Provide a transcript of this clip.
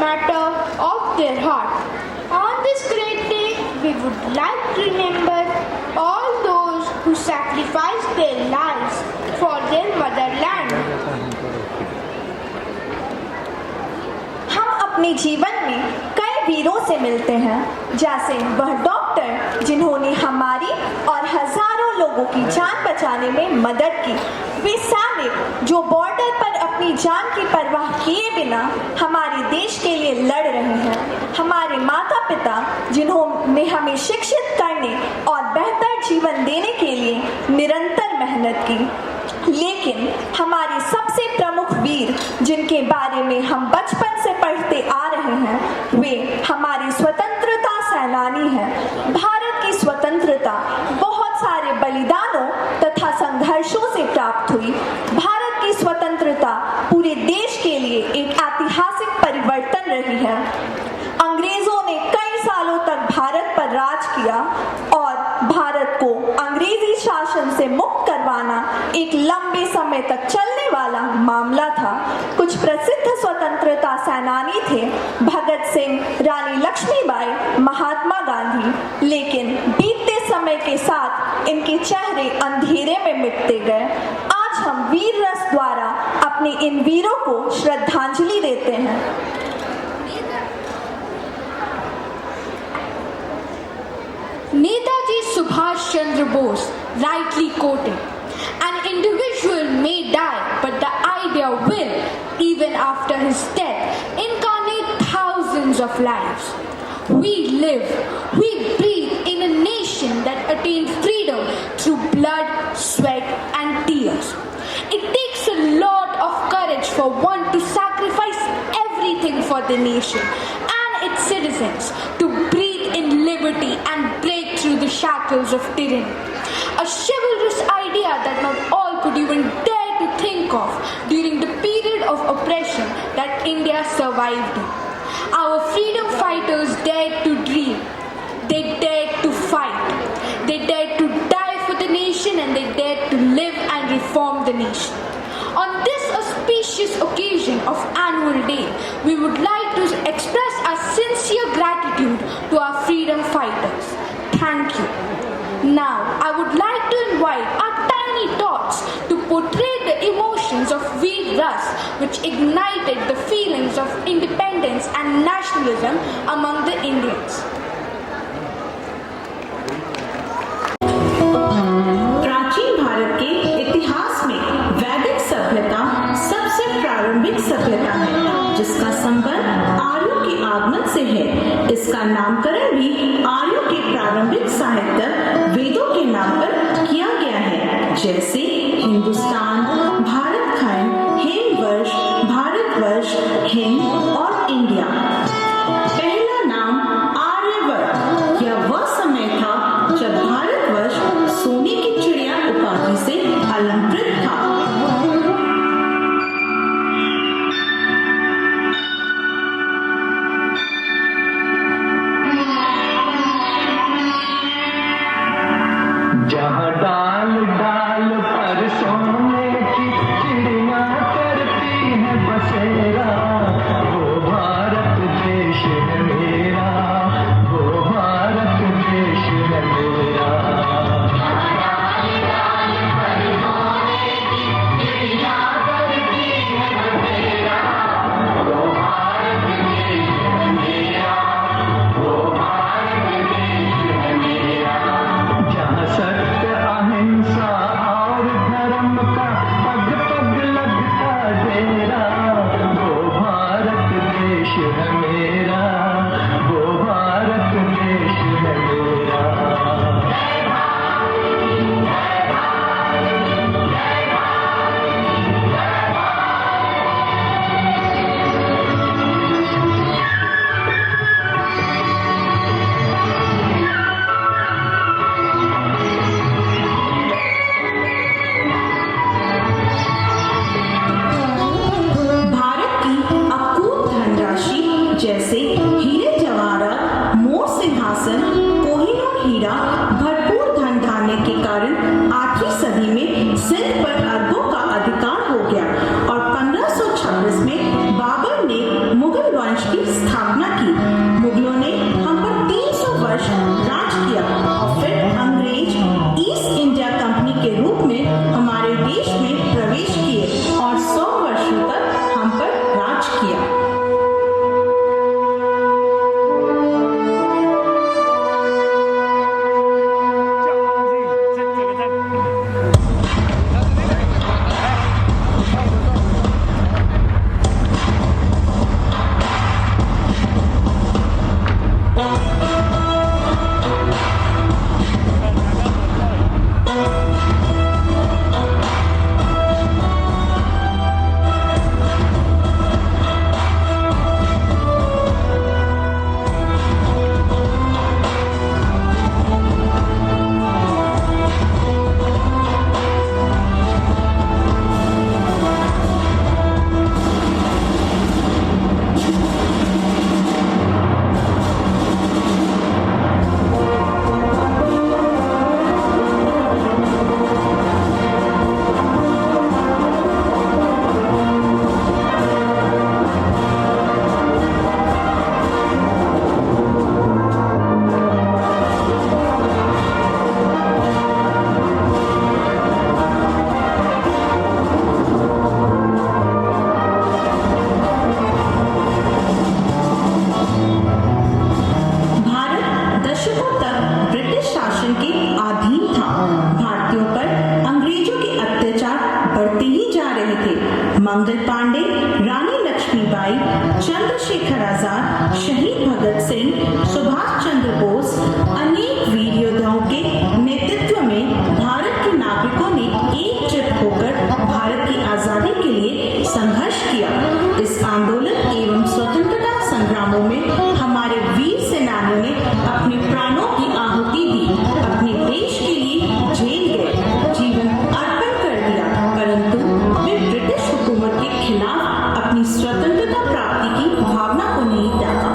matter of their heart. On this great day, we would like to remember all those who sacrificed their lives for their motherland. हम अपने जीवन में कई वीरों से मिलते हैं, जैसे वह डॉक्टर जिन्होंने हमारी और हजारों लोगों की जान बचाने में मदद की, वे सैनिक जो बॉर्डर पर अपनी जान की परवाह किए बिना हमारे देश के लिए लड़ रहे हैं, हमारे माता पिता जिन्होंने हमें शिक्षित करने और बेहतर जीवन देने के लिए निरंतर मेहनत की, लेकिन हमारे सबसे प्रमुख वीर जिनके बारे में हम बचपन से पढ़ते आ रहे हैं, वे हमारे स्वतंत्रता सेनानी हैं। भारत की स्वतंत्रता बहुत सारे बलिदानों तथा संघर्षों से प्राप्त हुई। भारत की स्वतंत्रता पूरे देश के लिए एक ऐतिहासिक परिवर्तन रही है। अंग्रेजों ने कई सालों तक भारत पर राज किया और भारत को अंग्रेजी शासन से मुक्त करवाना एक लंबे समय तक चलने वाला मामला था। कुछ प्रसिद्ध स्वतंत्रता सेनानी थे भगत सिंह, रानी लक्ष्मीबाई, महात्मा गांधी, लेकिन बीतते समय के साथ इनके चेहरे अंधेरे में मिटते गए। आज हम वीर रस द्वारा अपने इन वीरों को श्रद्धांजलि देते हैं। Netaji Subhash Chandra Bose rightly quoted, "An individual may die, but the idea will, even after his death, incarnate thousands of lives." We live, we breathe in a nation that attained freedom through blood, sweat and tears. It takes a lot of courage for one to sacrifice everything for the nation and its citizens, to breathe in liberty and break through the shackles of tyranny. A chivalrous idea that not all could even dare to think of during the period of oppression that India survived in. Our freedom fighters dared to dream, they dared to fight, they dared to die for the nation, and they dared to live and reform the nation. On this auspicious occasion of Annual Day, we would like to express our sincere gratitude to our freedom fighters. Thank you. Now, I would like to invite our tiny tots to portray the emotions of Veer Ras, which ignited the feelings of independence and nationalism among the Indians. प्राचीन भारत के इतिहास में वैदिक सभ्यता सबसे प्रारंभिक सभ्यता है, जिसका संबंध आर्यों के आगमन से है। इसका नामकरण भी आर्यों के प्रारंभिक साहित्य वेदों के नाम पर किया गया है, जैसे हिंदुस्तान, भारतखंड, हेमवर्ष, भारतवर्ष, हिंद और इंडिया। पहला नाम आर्यवर्त या वह समय था जब भारतवर्ष सोने की चिड़िया उपाधि से अलंकृत था। जहाँ डाल डाल पर सोने की चिड़िया करती है बसेरा, वो भारत देश है मेरा, वो भारत देश है मेरा। जहाँ सत्य, अहिंसा और धर्म का पग पग लगता डेरा, वो भारत देश है मेरा, वो भारत देश है मेरा। भारत की अकूत धनराशि जैसे हीरे जवाहरात, मोर सिंहासन, कोहिनूर हीरा, भरपूर धन धान्य के कारण 8वीं सदी में सिंध पर अरबों का अधिकार हो गया और 1526 में बाबर ने मुगल वंश की स्थापना की। मुगलों ने हम पर 300 वर्ष राज किया और फिर अंग्रेज ईस्ट इंडिया कंपनी के रूप में हमारे देश में प्रवेश किए और 100 वर्षों तक हम पर राज किया। मंगल पांडे, रानी लक्ष्मीबाई, चंद्रशेखर आजाद, शहीद भगत सिंह, सुभाष चंद्र बोस, अनेक वीर योद्धाओं के नेतृत्व में भारत के नागरिकों ने एकजुट होकर भारत की आजादी के लिए संघर्ष किया। इस आंदोलन एवं स्वतंत्रता संग्रामों में हमारे वीर सेनानियों ने अपने प्राणों की आहुति दी, अपने देश के लिए जेल गए, जीवन अर्पण कर दिया, परंतु वे ब्रिटिश हुकूमत के खिलाफ अपनी स्वतंत्रता प्राप्ति की भावना को नहीं त्यागा।